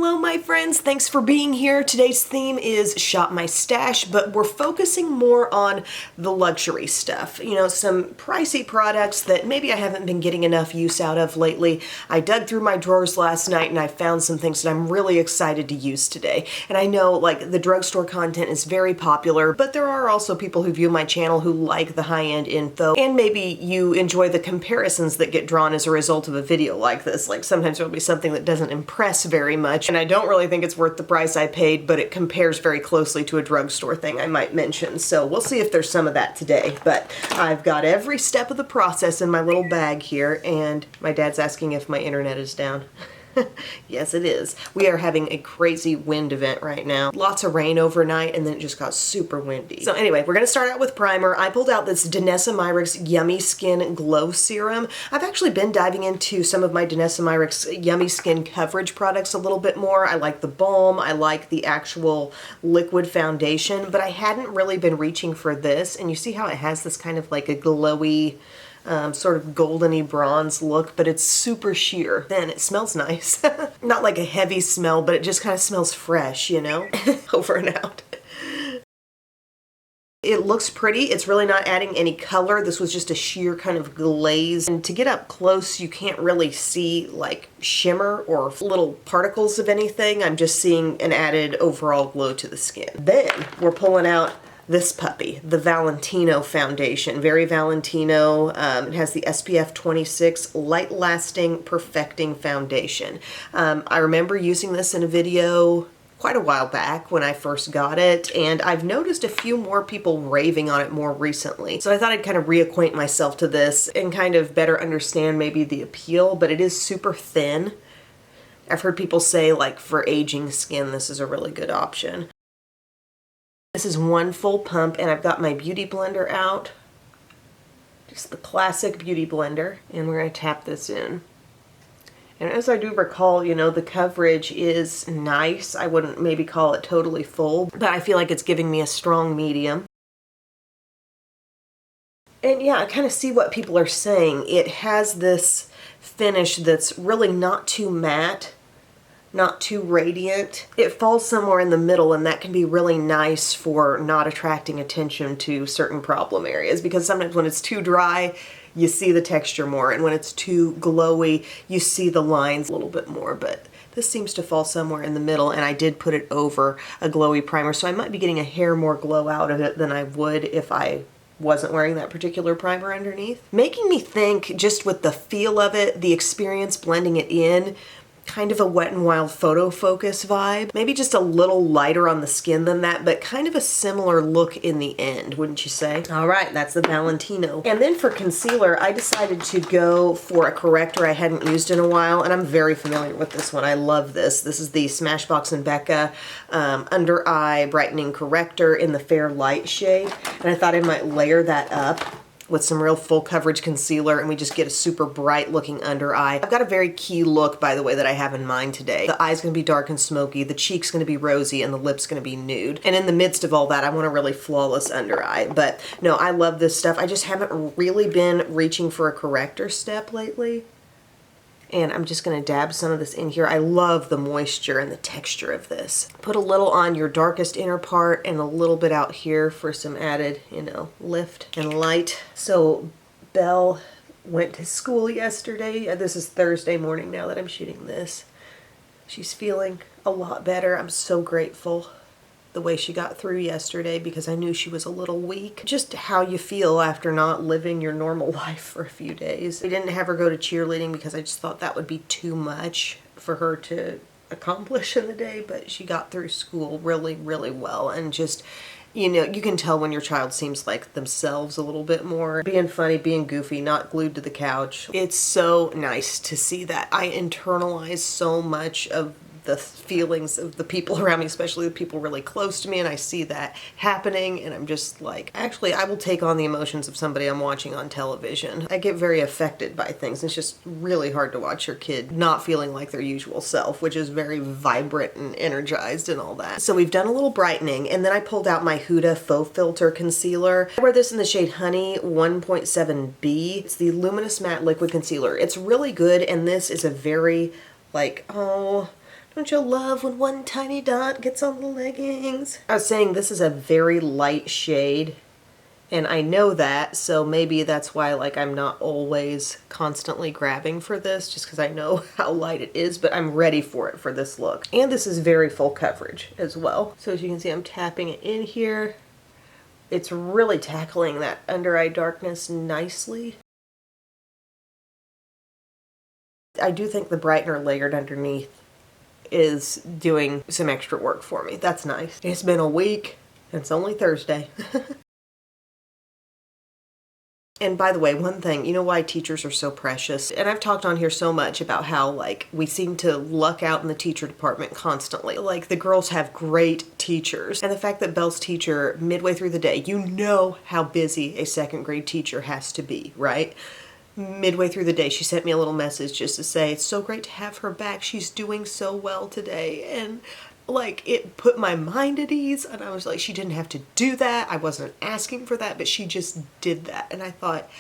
Hello my friends, thanks for being here. Today's theme is Shop My Stash, but we're focusing more on the luxury stuff. You know, some pricey products that maybe I haven't been getting enough use out of lately. I dug through my drawers last night and I found some things that I'm really excited to use today. And I know like the drugstore content is very popular, but there are also people who view my channel who like the high-end info, and maybe you enjoy the comparisons that get drawn as a result of a video like this. Like sometimes there'll be something that doesn't impress very much, and I don't really think it's worth the price I paid, but it compares very closely to a drugstore thing I might mention. So we'll see if there's some of that today. But I've got every step of the process in my little bag here, and my dad's asking if my internet is down. Yes, it is. We are having a crazy wind event right now. Lots of rain overnight, and then it just got super windy. So anyway, we're going to start out with primer. I pulled out this Danessa Myricks Yummy Skin Glow Serum. I've actually been diving into some of my Danessa Myricks Yummy Skin coverage products a little bit more. I like the balm. I like the actual liquid foundation, but I hadn't really been reaching for this. And you see how it has this kind of like a glowy, sort of goldeny bronze look, but it's super sheer. Then it smells nice. Not like a heavy smell, but it just kind of smells fresh, you know? Over and out. It looks pretty. It's really not adding any color. This was just a sheer kind of glaze. And to get up close, you can't really see like shimmer or little particles of anything. I'm just seeing an added overall glow to the skin. Then we're pulling out this puppy, the Valentino foundation. Very Valentino. It has the SPF 26 Light Lasting Perfecting Foundation. I remember using this in a video quite a while back when I first got it, and I've noticed a few more people raving on it more recently. So I thought I'd kind of reacquaint myself to this and kind of better understand maybe the appeal, but it is super thin. I've heard people say like for aging skin, this is a really good option. This is one full pump, and I've got my beauty blender out. Just the classic beauty blender, and we're going to tap this in. And as I do recall, you know, the coverage is nice. I wouldn't maybe call it totally full, but I feel like it's giving me a strong medium. And yeah, I kind of see what people are saying. It has this finish that's really not too matte, not too radiant. It falls somewhere in the middle, and that can be really nice for not attracting attention to certain problem areas, because sometimes when it's too dry, you see the texture more, and when it's too glowy, you see the lines a little bit more. But this seems to fall somewhere in the middle, and I did put it over a glowy primer, so I might be getting a hair more glow out of it than I would if I wasn't wearing that particular primer underneath. Making me think, just with the feel of it, the experience blending it in, kind of a Wet n Wild photo focus vibe. Maybe just a little lighter on the skin than that, but kind of a similar look in the end, wouldn't you say? All right, that's the Valentino. And then for concealer, I decided to go for a corrector I hadn't used in a while, and I'm very familiar with this one. I love this. This is the Smashbx and BECCA Under Eye Brightening Corrector in the Fair Light shade, and I thought I might layer that up with some real full coverage concealer, and we just get a super bright looking under eye. I've got a very key look, by the way, that I have in mind today. The eye's gonna be dark and smoky, the cheek's gonna be rosy, and the lip's gonna be nude. And in the midst of all that, I want a really flawless under eye. But no, I love this stuff. I just haven't really been reaching for a corrector step lately. And I'm just gonna dab some of this in here. I love the moisture and the texture of this. Put a little on your darkest inner part and a little bit out here for some added, you know, lift and light. So Belle went to school yesterday. This is Thursday morning now that I'm shooting this. She's feeling a lot better. I'm so grateful the way she got through yesterday, because I knew she was a little weak. Just how you feel after not living your normal life for a few days. We didn't have her go to cheerleading because I just thought that would be too much for her to accomplish in the day, but she got through school really, really well. And just, you know, you can tell when your child seems like themselves a little bit more. Being funny, being goofy, not glued to the couch. It's so nice to see that. I internalize so much of the feelings of the people around me, especially the people really close to me, and I see that happening, and I'm just like, actually, I will take on the emotions of somebody I'm watching on television. I get very affected by things. It's just really hard to watch your kid not feeling like their usual self, which is very vibrant and energized and all that. So we've done a little brightening, and then I pulled out my Huda Faux Filter Concealer. I wear this in the shade Honey 1.7B. It's the Luminous Matte Liquid Concealer. It's really good, and this is a very, like, Don't you love when one tiny dot gets on the leggings? I was saying this is a very light shade, and I know that, so maybe that's why like I'm not always constantly grabbing for this, just because I know how light it is, but I'm ready for it for this look. And this is very full coverage as well. So as you can see, I'm tapping it in here. It's really tackling that under eye darkness nicely. I do think the brightener layered underneath is doing some extra work for me. That's nice. It's been a week, and it's only Thursday. And by the way, one thing, you know why teachers are so precious? And I've talked on here so much about how like we seem to luck out in the teacher department constantly. Like the girls have great teachers. And the fact that Belle's teacher, midway through the day, you know how busy a second grade teacher has to be, right? Midway through the day, she sent me a little message just to say, it's so great to have her back. She's doing so well today. And like, it put my mind at ease. And I was like, she didn't have to do that. I wasn't asking for that, but she just did that. And I thought,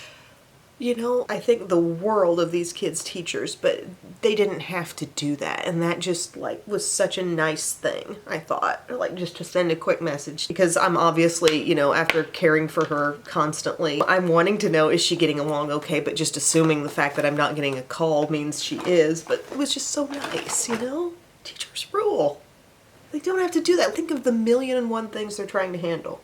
you know, I think the world of these kids' teachers, but they didn't have to do that. And that just like was such a nice thing, I thought, like just to send a quick message, because I'm obviously, you know, after caring for her constantly, I'm wanting to know, is she getting along okay? But just assuming the fact that I'm not getting a call means she is. But it was just so nice, you know? Teachers rule. They don't have to do that. Think of the 1,000,001 things they're trying to handle.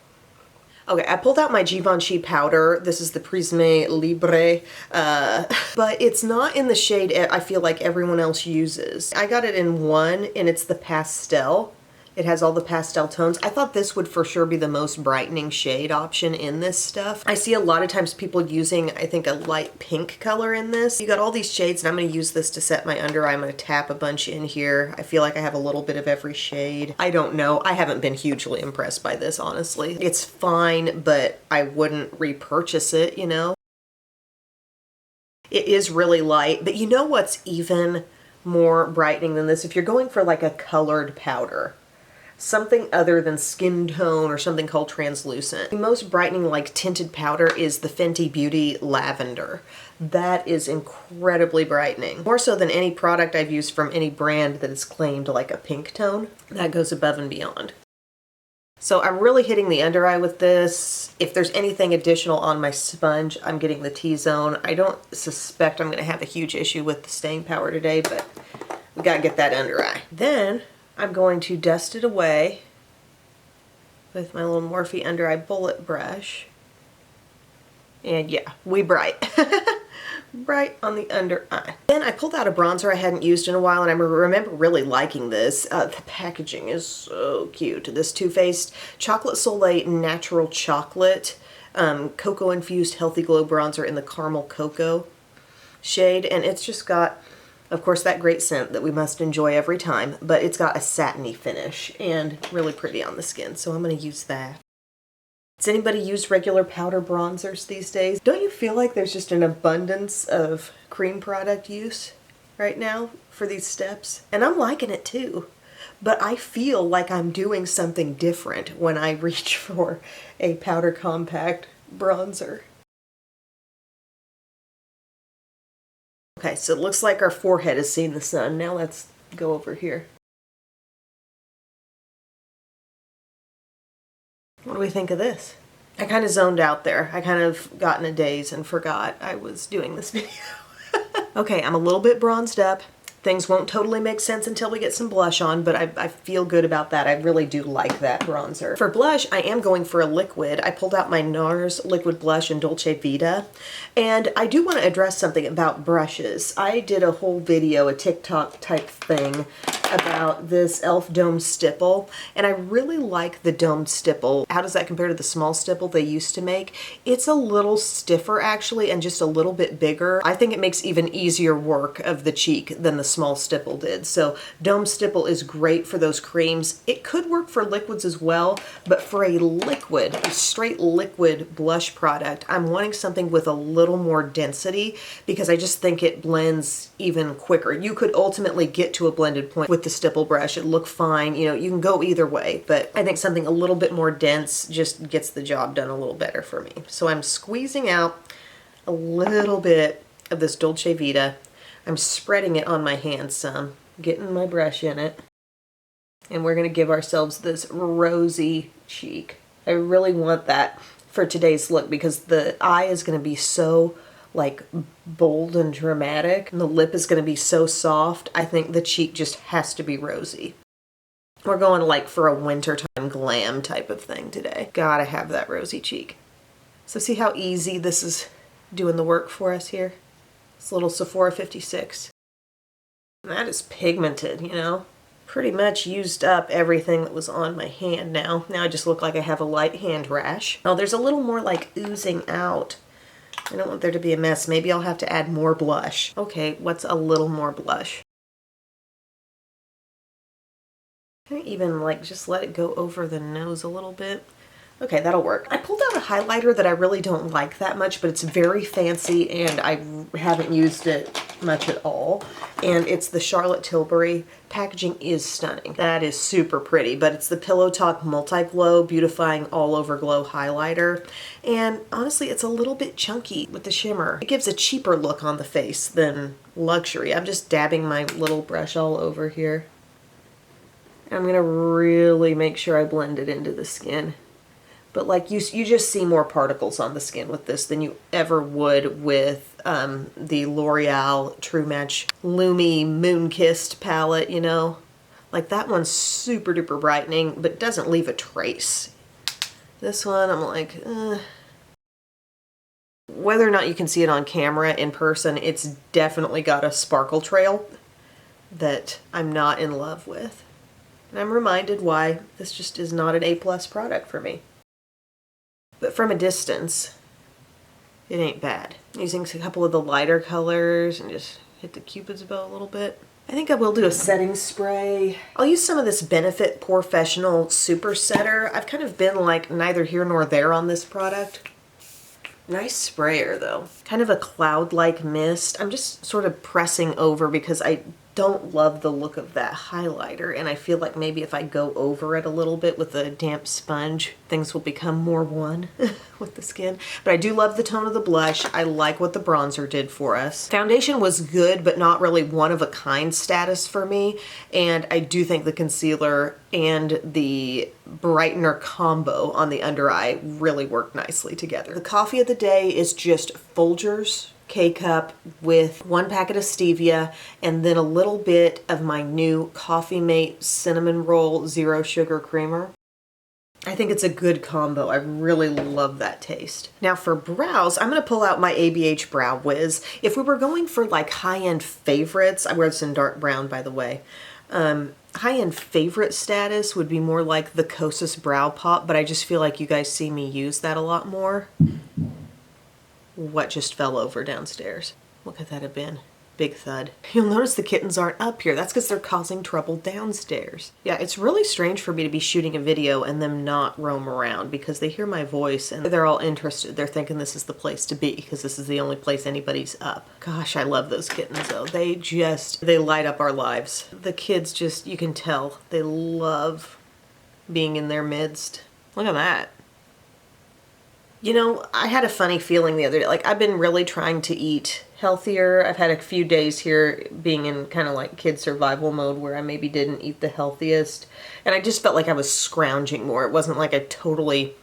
Okay, I pulled out my Givenchy powder. This is the Prisme Libre, but it's not in the shade I feel like everyone else uses. I got it in one, and it's the pastel. It has all the pastel tones. I thought this would for sure be the most brightening shade option in this stuff. I see a lot of times people using, I think, a light pink color in this. You got all these shades, and I'm going to use this to set my under eye. I'm going to tap a bunch in here. I feel like I have a little bit of every shade. I don't know. I haven't been hugely impressed by this, honestly. It's fine, but I wouldn't repurchase it, you know? It is really light, but you know what's even more brightening than this? If you're going for like a colored powder, something other than skin tone or something called translucent. The most brightening like tinted powder is the Fenty Beauty Lavender. That is incredibly brightening. More so than any product I've used from any brand that is claimed like a pink tone. That goes above and beyond. So I'm really hitting the under eye with this. If there's anything additional on my sponge, I'm getting the T-zone. I don't suspect I'm going to have a huge issue with the staying power today, but we got to get that under eye. Then I'm going to dust it away with my little Morphe under eye bullet brush. And yeah, we bright. Bright on the under eye. Then I pulled out a bronzer I hadn't used in a while, and I remember really liking this. The packaging is so cute. This Too Faced Chocolate Soleil Natural Chocolate Cocoa Infused Healthy Glow Bronzer in the Caramel Cocoa shade. And it's just got, of course, that great scent that we must enjoy every time, but it's got a satiny finish and really pretty on the skin, so I'm going to use that. Does anybody use regular powder bronzers these days? Don't you feel like there's just an abundance of cream product use right now for these steps? And I'm liking it too, but I feel like I'm doing something different when I reach for a powder compact bronzer. Okay, so it looks like our forehead has seen the sun. Now let's go over here. What do we think of this? I kind of zoned out there. I kind of got in a daze and forgot I was doing this video. Okay, I'm a little bit bronzed up. Things won't totally make sense until we get some blush on, but I feel good about that. I really do like that bronzer. For blush, I am going for a liquid. I pulled out my NARS liquid blush in Dolce Vita, and I do want to address something about brushes. I did a whole video, a TikTok type thing, about this e.l.f. Dome Stipple, and I really like the Dome Stipple. How does that compare to the small stipple they used to make? It's a little stiffer actually, and just a little bit bigger. I think it makes even easier work of the cheek than the small stipple did. So Dome Stipple is great for those creams. It could work for liquids as well, but for a liquid, a straight liquid blush product, I'm wanting something with a little more density because I just think it blends even quicker. You could ultimately get to a blended point with the stipple brush. It look fine. You know, you can go either way, but I think something a little bit more dense just gets the job done a little better for me. So I'm squeezing out a little bit of this Dolce Vita. I'm spreading it on my hand some. getting my brush in it. And we're going to give ourselves this rosy cheek. I really want that for today's look because the eye is going to be so like bold and dramatic, and the lip is going to be so soft. I think the cheek just has to be rosy. We're going like for a wintertime glam type of thing today. Gotta have that rosy cheek. So see how easy this is doing the work for us here? This little Sephora 56. And that is pigmented, you know? Pretty much used up everything that was on my hand now. Now I just look like I have a light hand rash. Oh, there's a little more like oozing out. I don't want there to be a mess. Maybe I'll have to add more blush. Okay, what's a little more blush? Can I even like just let it go over the nose a little bit? Okay, that'll work. I pulled out a highlighter that I really don't like that much, but it's very fancy and I haven't used it much at all. And it's the Charlotte Tilbury. Packaging is stunning. That is super pretty, but it's the Pillow Talk Multi-Glow Beautifying All Over Glow Highlighter. And honestly, it's a little bit chunky with the shimmer. It gives a cheaper look on the face than luxury. I'm just dabbing my little brush all over here. I'm gonna really make sure I blend it into the skin. But like you just see more particles on the skin with this than you ever would with the L'Oreal True Match Lumi Moon Kissed palette, you know? Like that one's super duper brightening, but doesn't leave a trace. This one, I'm like, Whether or not you can see it on camera in person, it's definitely got a sparkle trail that I'm not in love with. And I'm reminded why this just is not an A+ product for me. But from a distance, it ain't bad. Using a couple of the lighter colors and just hit the Cupid's bow a little bit. I think I will do a setting spray. I'll use some of this Benefit Professional Super Setter. I've kind of been like neither here nor there on this product. Nice sprayer though. Kind of a cloud-like mist. I'm just sort of pressing over because I don't love the look of that highlighter, and I feel like maybe if I go over it a little bit with a damp sponge, things will become more one with the skin. But I do love the tone of the blush. I like what the bronzer did for us. Foundation was good, but not really one-of-a-kind status for me, and I do think the concealer and the brightener combo on the under eye really worked nicely together. The coffee of the day is just Folgers K-Cup with 1 packet of stevia and then a little bit of my new Coffee Mate Cinnamon Roll Zero Sugar Creamer. I think it's a good combo. I really love that taste. Now for brows, I'm going to pull out my ABH Brow Wiz. If we were going for like high-end favorites, I wear this in dark brown by the way, high-end favorite status would be more like the Kosas Brow Pop, but I just feel like you guys see me use that a lot more. What just fell over downstairs? What could that have been? Big thud. You'll notice the kittens aren't up here. That's because they're causing trouble downstairs. Yeah, it's really strange for me to be shooting a video and them not roam around because they hear my voice and they're all interested. They're thinking this is the place to be because this is the only place anybody's up. Gosh, I love those kittens though. They light up our lives. The kids just, you can tell, they love being in their midst. Look at that. You know, I had a funny feeling the other day. Like, I've been really trying to eat healthier. I've had a few days here being in kind of like kid survival mode where I maybe didn't eat the healthiest. And I just felt like I was scrounging more. It wasn't like I totally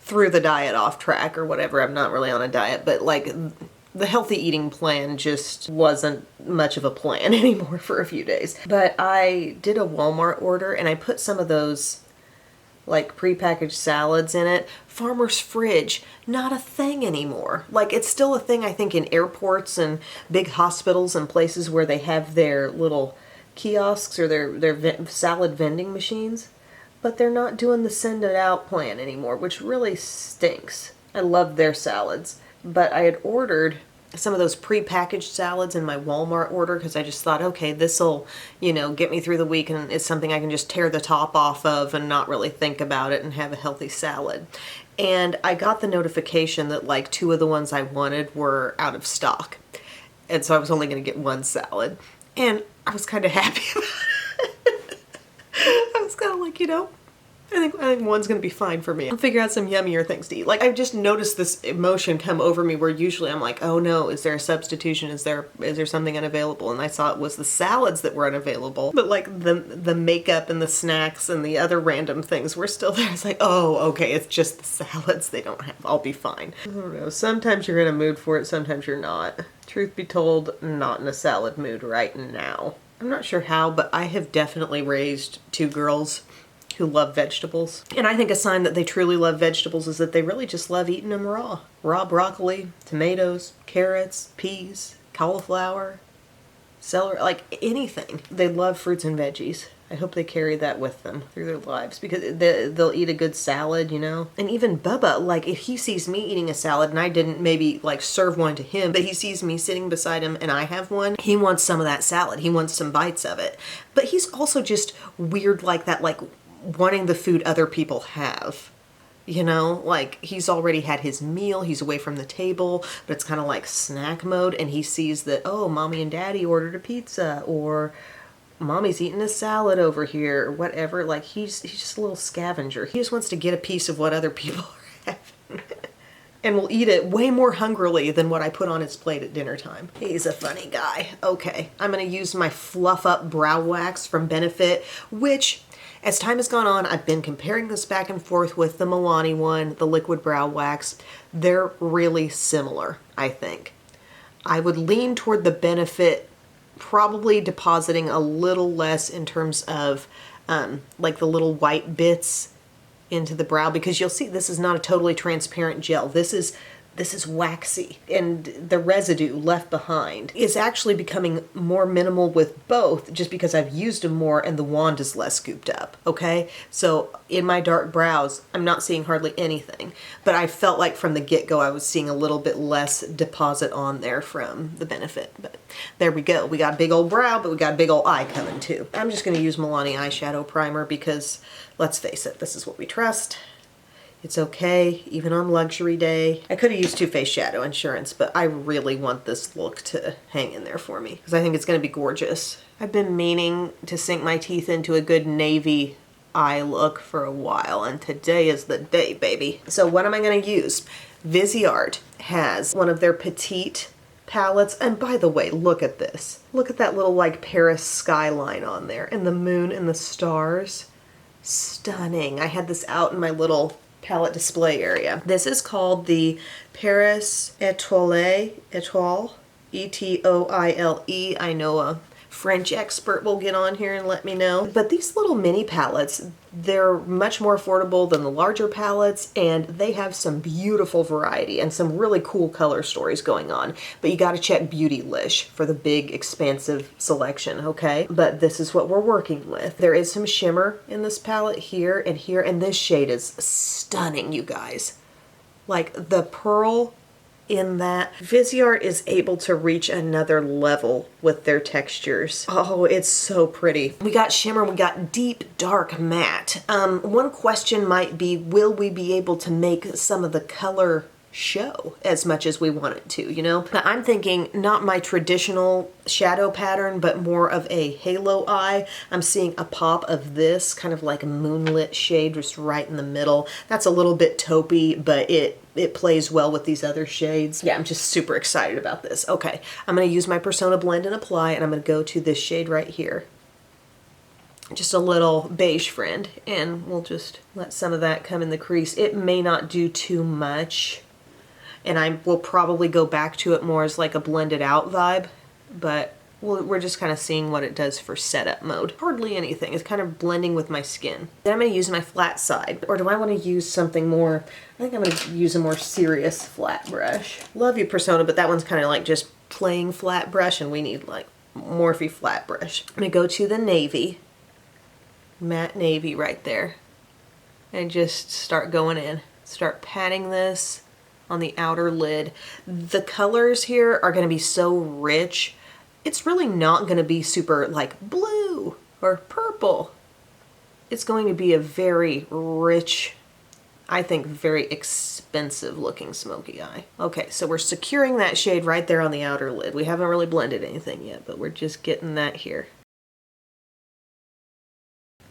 threw the diet off track or whatever. I'm not really on a diet, but like the healthy eating plan just wasn't much of a plan anymore for a few days. But I did a Walmart order and I put some of those like prepackaged salads in it. Farmer's Fridge, not a thing anymore. Like, it's still a thing, I think, in airports and big hospitals and places where they have their little kiosks or their salad vending machines, but they're not doing the send it out plan anymore, which really stinks. I love their salads, but I had ordered some of those prepackaged salads in my Walmart order because I just thought, okay, this'll, you know, get me through the week and it's something I can just tear the top off of and not really think about it and have a healthy salad. And I got the notification that like 2 of the ones I wanted were out of stock. And so I was only going to get 1 salad. And I was kind of happy about it. I was kind of like, you know, I think one's gonna be fine for me. I'll figure out some yummier things to eat. Like, I've just noticed this emotion come over me where usually I'm like, oh no, is there a substitution? Is there something unavailable? And I saw it was the salads that were unavailable. But like the makeup and the snacks and the other random things were still there. It's like, oh, okay, it's just the salads they don't have. I'll be fine. I don't know. Sometimes you're in a mood for it, sometimes you're not. Truth be told, not in a salad mood right now. I'm not sure how, but I have definitely raised two girls who love vegetables. And I think a sign that they truly love vegetables is that they really just love eating them raw. Raw broccoli, tomatoes, carrots, peas, cauliflower, celery, like anything. They love fruits and veggies. I hope they carry that with them through their lives because they'll eat a good salad, you know? And even Bubba, like if he sees me eating a salad and I didn't maybe like serve one to him, but he sees me sitting beside him and I have one, he wants some of that salad. He wants some bites of it. But he's also just weird like that, like wanting the food other people have. You know, like he's already had his meal, he's away from the table, but it's kind of like snack mode and he sees that, oh, mommy and daddy ordered a pizza or mommy's eating a salad over here or whatever. Like he's just a little scavenger. He just wants to get a piece of what other people are having. And will eat it way more hungrily than what I put on his plate at dinner time. He's a funny guy. Okay, I'm gonna use my Fluff Up Brow Wax from Benefit, which as time has gone on, I've been comparing this back and forth with the Milani one, the liquid brow wax. They're really similar, I think. I would lean toward the Benefit, probably depositing a little less in terms of like the little white bits into the brow, because you'll see this is not a totally transparent gel. This is waxy, and the residue left behind is actually becoming more minimal with both just because I've used them more and the wand is less scooped up, okay? So in my dark brows, I'm not seeing hardly anything, but I felt like from the get-go I was seeing a little bit less deposit on there from the Benefit. But there we go. We got a big old brow, but we got a big old eye coming too. I'm just gonna use Milani eyeshadow primer because let's face it, this is what we trust. It's okay, even on luxury day. I could have used Too Faced Shadow Insurance, but I really want this look to hang in there for me because I think it's going to be gorgeous. I've been meaning to sink my teeth into a good navy eye look for a while, and today is the day, baby. So what am I going to use? Viseart has one of their petite palettes, and by the way, look at this. Look at that little like Paris skyline on there, and the moon and the stars. Stunning. I had this out in my little palette display area. This is called the Paris Etoile, E-T-O-I-L-E. I know a French expert will get on here and let me know. But these little mini palettes, they're much more affordable than the larger palettes, and they have some beautiful variety and some really cool color stories going on. But you gotta check Beautylish for the big expansive selection, okay? But this is what we're working with. There is some shimmer in this palette here, and this shade is stunning, you guys. Like the pearl in that. Viseart is able to reach another level with their textures. Oh, it's so pretty. We got shimmer, we got deep, dark matte. One question might be, will we be able to make some of the color show as much as we want it to, you know? But I'm thinking not my traditional shadow pattern, but more of a halo eye. I'm seeing a pop of this kind of like a moonlit shade just right in the middle. That's a little bit taupey, but it plays well with these other shades. Yeah, I'm just super excited about this. Okay, I'm gonna use my Persona Blend and Apply, and I'm gonna go to this shade right here. Just a little beige friend, and we'll just let some of that come in the crease. It may not do too much, and I will probably go back to it more as like a blended out vibe, but we're just kind of seeing what it does for setup mode. Hardly anything. It's kind of blending with my skin. Then I'm going to use my flat side, or do I want to use something more? I think I'm going to use a more serious flat brush. Love you, Persona, but that one's kind of like just plain flat brush, and we need like Morphe flat brush. I'm going to go to the navy, matte navy right there, and just start going in. Start patting this on the outer lid. The colors here are going to be so rich. It's really not going to be super like blue or purple. It's going to be a very rich, I think very expensive looking smoky eye. Okay, so we're securing that shade right there on the outer lid. We haven't really blended anything yet, but we're just getting that here.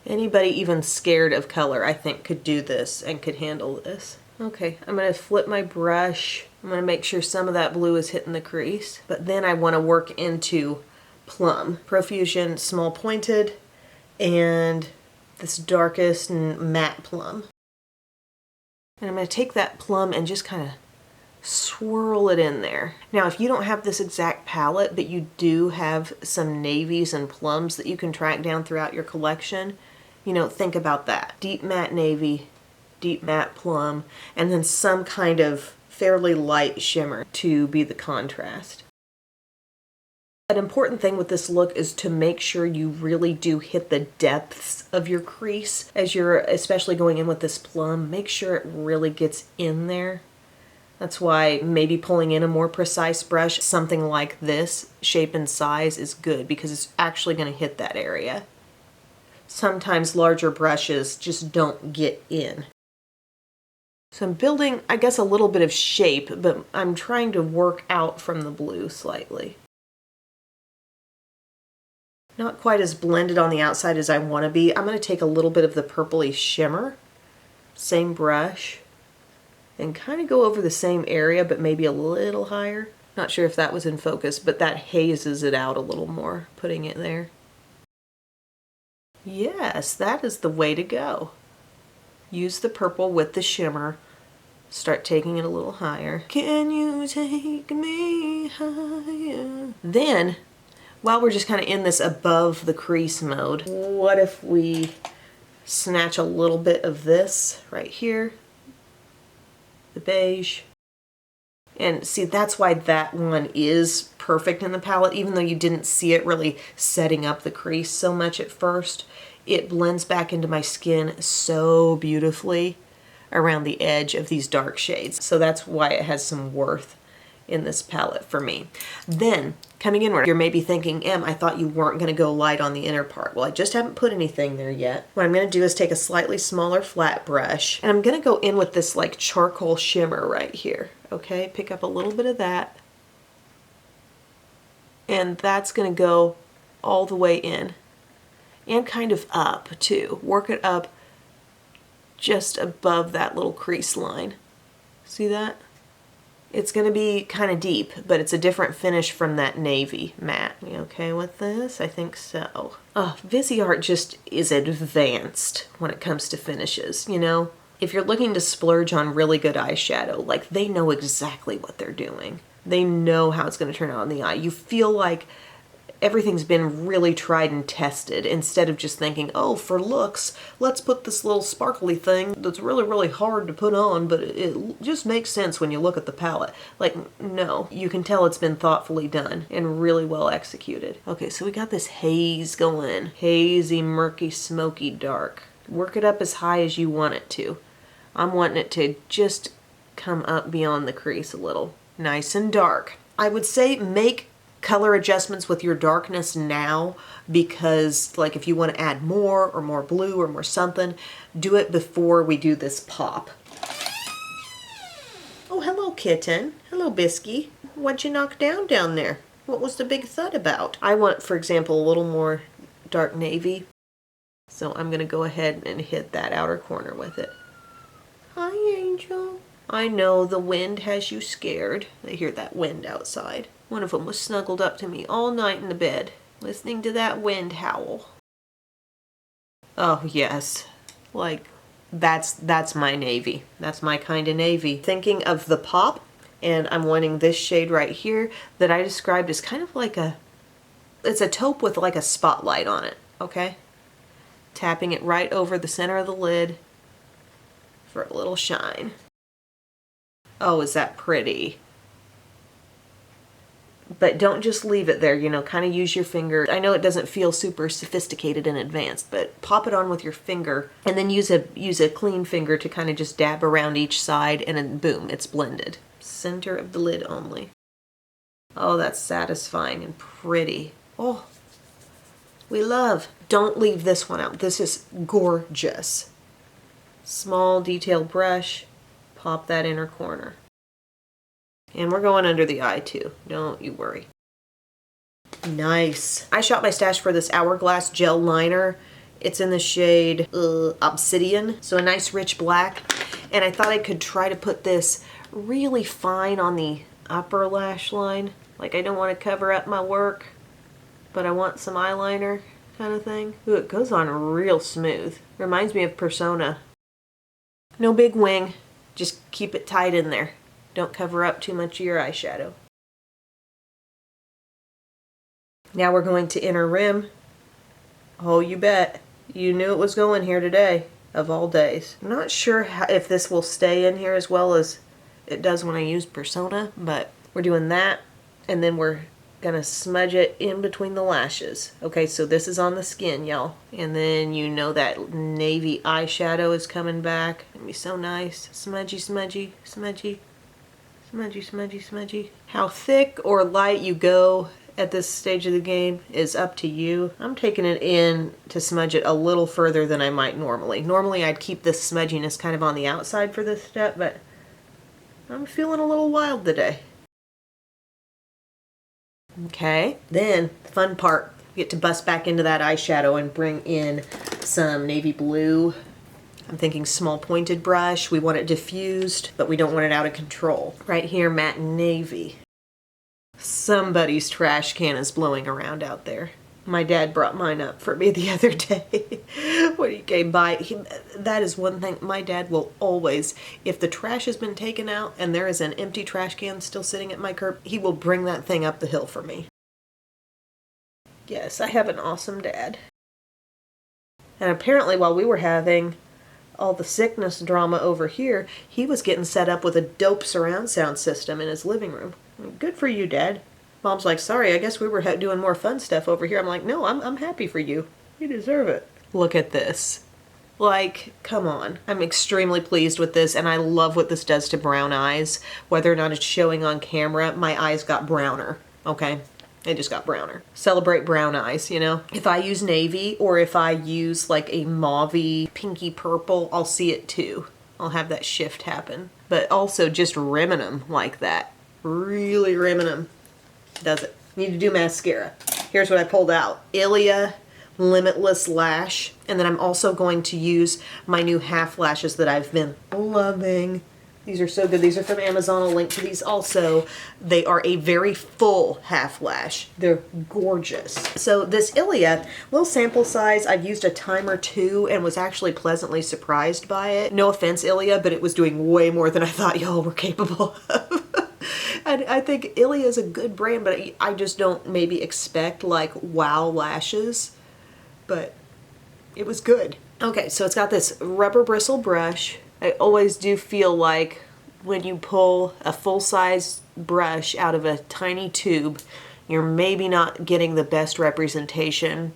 Anybody even scared of color, I think, could do this and could handle this. Okay, I'm going to flip my brush. I'm going to make sure some of that blue is hitting the crease. But then I want to work into Plum. Profusion Small Pointed and this darkest and matte Plum. And I'm going to take that Plum and just kind of swirl it in there. Now, if you don't have this exact palette, but you do have some navies and plums that you can track down throughout your collection, you know, think about that. Deep matte navy, deep matte plum, and then some kind of fairly light shimmer to be the contrast. An important thing with this look is to make sure you really do hit the depths of your crease as you're especially going in with this plum. Make sure it really gets in there. That's why maybe pulling in a more precise brush, something like this, shape and size, is good because it's actually going to hit that area. Sometimes larger brushes just don't get in. So I'm building, I guess, a little bit of shape, but I'm trying to work out from the blue slightly. Not quite as blended on the outside as I want to be. I'm going to take a little bit of the purpley shimmer, same brush, and kind of go over the same area, but maybe a little higher. Not sure if that was in focus, but that hazes it out a little more, putting it there. Yes, that is the way to go. Use the purple with the shimmer. Start taking it a little higher. Can you take me higher? Then, while we're just kind of in this above the crease mode, what if we snatch a little bit of this right here? The beige. And see, that's why that one is perfect in the palette, even though you didn't see it really setting up the crease so much at first. It blends back into my skin so beautifully around the edge of these dark shades. So that's why it has some worth in this palette for me. Then, coming inward, you're maybe thinking, Em, I thought you weren't going to go light on the inner part. Well, I just haven't put anything there yet. What I'm going to do is take a slightly smaller flat brush, and I'm going to go in with this like charcoal shimmer right here. Okay, pick up a little bit of that. And that's going to go all the way in. And kind of up, too. Work it up just above that little crease line. See that? It's going to be kind of deep, but it's a different finish from that navy matte. You okay with this? I think so. Oh, Viseart just is advanced when it comes to finishes, you know? If you're looking to splurge on really good eyeshadow, like, they know exactly what they're doing. They know how it's going to turn out on the eye. You feel like everything's been really tried and tested instead of just thinking, oh, for looks, let's put this little sparkly thing that's really, really hard to put on, but it just makes sense when you look at the palette. Like, no, you can tell it's been thoughtfully done and really well executed. Okay, so we got this haze going. Hazy, murky, smoky, dark. Work it up as high as you want it to. I'm wanting it to just come up beyond the crease a little. Nice and dark. I would say make color adjustments with your darkness now, because like if you want to add more or more blue or more something, do it before we do this pop. Oh, hello kitten. Hello Bisky. What'd you knock down there? What was the big thud about? I want, for example, a little more dark navy. So I'm going to go ahead and hit that outer corner with it. Hi, Angel. I know the wind has you scared. I hear that wind outside. One of them was snuggled up to me all night in the bed, listening to that wind howl. Oh, yes. Like, that's my navy. That's my kind of navy. Thinking of the pop, and I'm wanting this shade right here that I described as kind of like it's a taupe with like a spotlight on it, okay? Tapping it right over the center of the lid for a little shine. Oh, is that pretty? But don't just leave it there, you know, kind of use your finger. I know it doesn't feel super sophisticated and advanced, but pop it on with your finger and then use a clean finger to kind of just dab around each side, and then boom, it's blended. Center of the lid only. Oh, that's satisfying and pretty. Oh, we love. Don't leave this one out. This is gorgeous. Small detailed brush, pop that inner corner. And we're going under the eye too, don't you worry. Nice. I shot my stash for this Hourglass gel liner It's in the shade Obsidian, so a nice rich black. And I thought I could try to put this really fine on the upper lash line. Like I don't want to cover up my work, but I want some eyeliner kind of thing. Ooh, it goes on real smooth. Reminds me of Persona. No big wing, just keep it tight in there. Don't cover up too much of your eyeshadow. Now we're going to inner rim. Oh, you bet. You knew it was going here today, of all days. I'm not sure if this will stay in here as well as it does when I use Persona, but we're doing that, and then we're gonna smudge it in between the lashes. Okay, so this is on the skin, y'all. And then you know that navy eyeshadow is coming back. It'll be so nice. Smudgy, smudgy, smudgy, smudgy, smudgy, smudgy. How thick or light you go at this stage of the game is up to you. I'm taking it in to smudge it a little further than I might normally. Normally I'd keep this smudginess kind of on the outside for this step, but I'm feeling a little wild today. Okay, then the fun part, you get to bust back into that eyeshadow and bring in some navy blue. I'm thinking small pointed brush. We want it diffused, but we don't want it out of control. Right here, matte navy. Somebody's trash can is blowing around out there. My dad brought mine up for me the other day when he came by. That is one thing, my dad will always, if the trash has been taken out and there is an empty trash can still sitting at my curb, he will bring that thing up the hill for me. Yes, I have an awesome dad. And apparently while we were having all the sickness drama over here, he was getting set up with a dope surround sound system in his living room. Good for you, Dad. Mom's like, sorry, I guess we were doing more fun stuff over here. I'm like, no, I'm happy for you. You deserve it. Look at this. Like, come on. I'm extremely pleased with this, and I love what this does to brown eyes. Whether or not it's showing on camera, my eyes got browner, okay? They just got browner. Celebrate brown eyes, you know? If I use navy, or if I use like a mauvey, pinky purple, I'll see it too. I'll have that shift happen. But also just rimming them like that. Really rimming them. Does it. Need to do mascara. Here's what I pulled out. Ilia Limitless Lash. And then I'm also going to use my new half lashes that I've been loving. These are so good. These are from Amazon. I'll link to these also. They are a very full half lash. They're gorgeous. So this Ilia, little sample size. I've used a time or two and was actually pleasantly surprised by it. No offense, Ilia, but it was doing way more than I thought y'all were capable of. And I think Ilia is a good brand, but I just don't maybe expect like wow lashes, but it was good. Okay, so it's got this rubber bristle brush. I always do feel like when you pull a full-size brush out of a tiny tube, you're maybe not getting the best representation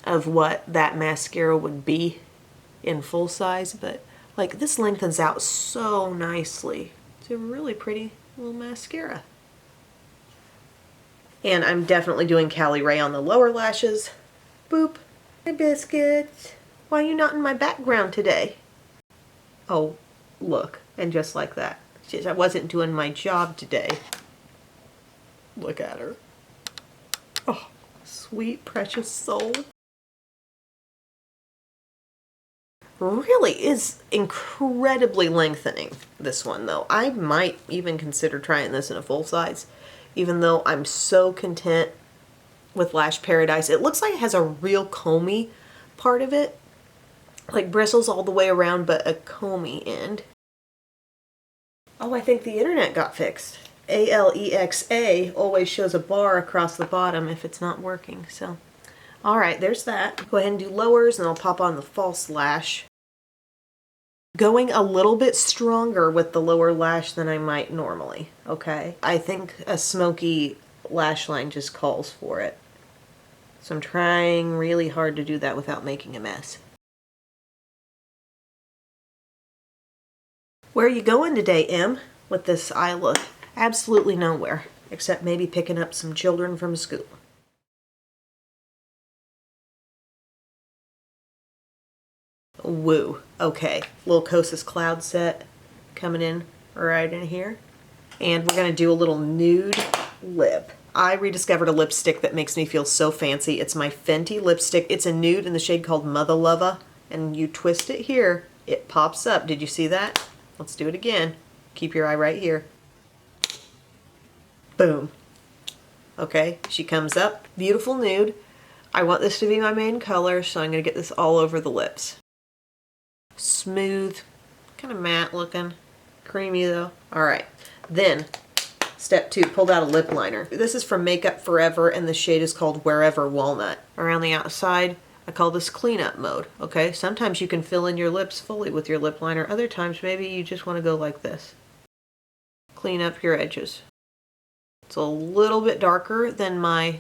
of what that mascara would be in full size, but like this lengthens out so nicely. It's a really pretty little mascara. And I'm definitely doing Caliray on the lower lashes. Boop. Hey, biscuits. Why are you not in my background today? Oh, look. And just like that. I wasn't doing my job today. Look at her. Oh, sweet, precious soul. Really is incredibly lengthening, this one though. I might even consider trying this in a full size, even though I'm so content with Lash Paradise. It looks like it has a real comey part of it, like bristles all the way around but a comey end. Oh, I think the internet got fixed. ALEXA always shows a bar across the bottom if it's not working, so alright, there's that. Go ahead and do lowers and I'll pop on the false lash. Going a little bit stronger with the lower lash than I might normally, okay? I think a smoky lash line just calls for it. So I'm trying really hard to do that without making a mess. Where are you going today, Em, with this eye look? Absolutely nowhere, except maybe picking up some children from school. Woo. Okay, little Kosas cloud set coming in right in here. And we're going to do a little nude lip. I rediscovered a lipstick that makes me feel so fancy. It's my Fenty lipstick. It's a nude in the shade called Mother Lover. And you twist it here, it pops up. Did you see that? Let's do it again. Keep your eye right here. Boom. Okay, she comes up. Beautiful nude. I want this to be my main color, so I'm going to get this all over the lips. Smooth, kind of matte looking, creamy though. Alright, then step 2, pulled out a lip liner. This is from Makeup Forever and the shade is called Wherever Walnut. Around the outside, I call this cleanup mode, okay? Sometimes you can fill in your lips fully with your lip liner. Other times maybe you just want to go like this. Clean up your edges. It's a little bit darker than my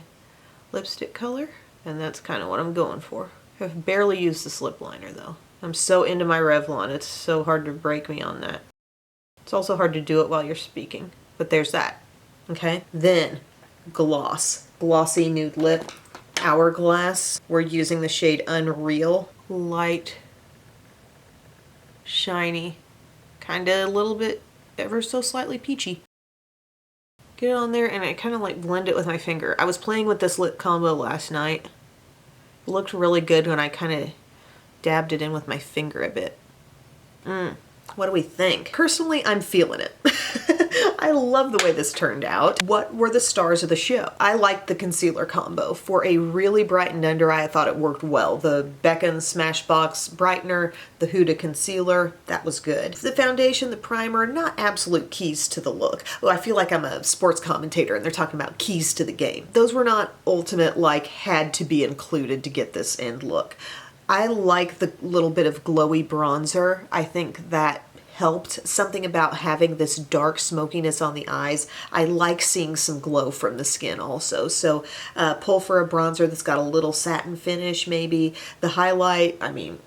lipstick color, and that's kind of what I'm going for. I've barely used this lip liner though. I'm so into my Revlon, it's so hard to break me on that. It's also hard to do it while you're speaking, but there's that, okay? Then, gloss. Glossy nude lip. Hourglass. We're using the shade Unreal. Light, shiny, kind of a little bit, ever so slightly peachy. Get it on there and I kind of like blend it with my finger. I was playing with this lip combo last night. It looked really good when I kind of dabbed it in with my finger a bit. What do we think? Personally, I'm feeling it. I love the way this turned out. What were the stars of the show? I liked the concealer combo. For a really brightened under eye, I thought it worked well. The BECCA and Smashbx brightener, the Huda concealer, that was good. The foundation, the primer, not absolute keys to the look. Well, I feel like I'm a sports commentator and they're talking about keys to the game. Those were not ultimate, like, had to be included to get this end look. I like the little bit of glowy bronzer. I think that helped. Something about having this dark smokiness on the eyes. I like seeing some glow from the skin also. So pull for a bronzer that's got a little satin finish maybe. The highlight, I mean,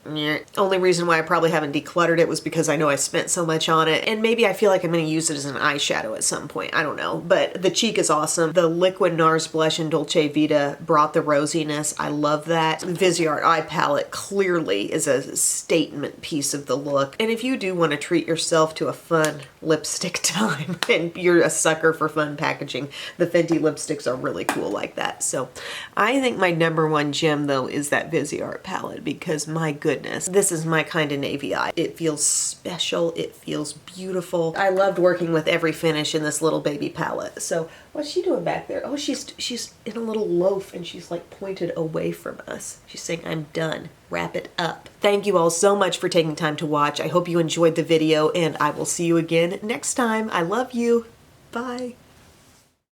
only reason why I probably haven't decluttered it was because I know I spent so much on it. And maybe I feel like I'm going to use it as an eyeshadow at some point. I don't know. But the cheek is awesome. The liquid NARS blush in Dolce Vita brought the rosiness. I love that. The Viseart eye palette clearly is a statement piece of the look. And if you do want to treat yourself to a fun lipstick time and you're a sucker for fun packaging, the Fenty lipsticks are really cool like that. So I think my #1 gem though is that Viseart palette because my goodness, this is my kind of navy eye. It feels special, it feels beautiful. I loved working with every finish in this little baby palette. So what's she doing back there? Oh, she's in a little loaf and she's like pointed away from us. She's saying, I'm done. Wrap it up. Thank you all so much for taking time to watch. I hope you enjoyed the video and I will see you again next time. I love you. Bye.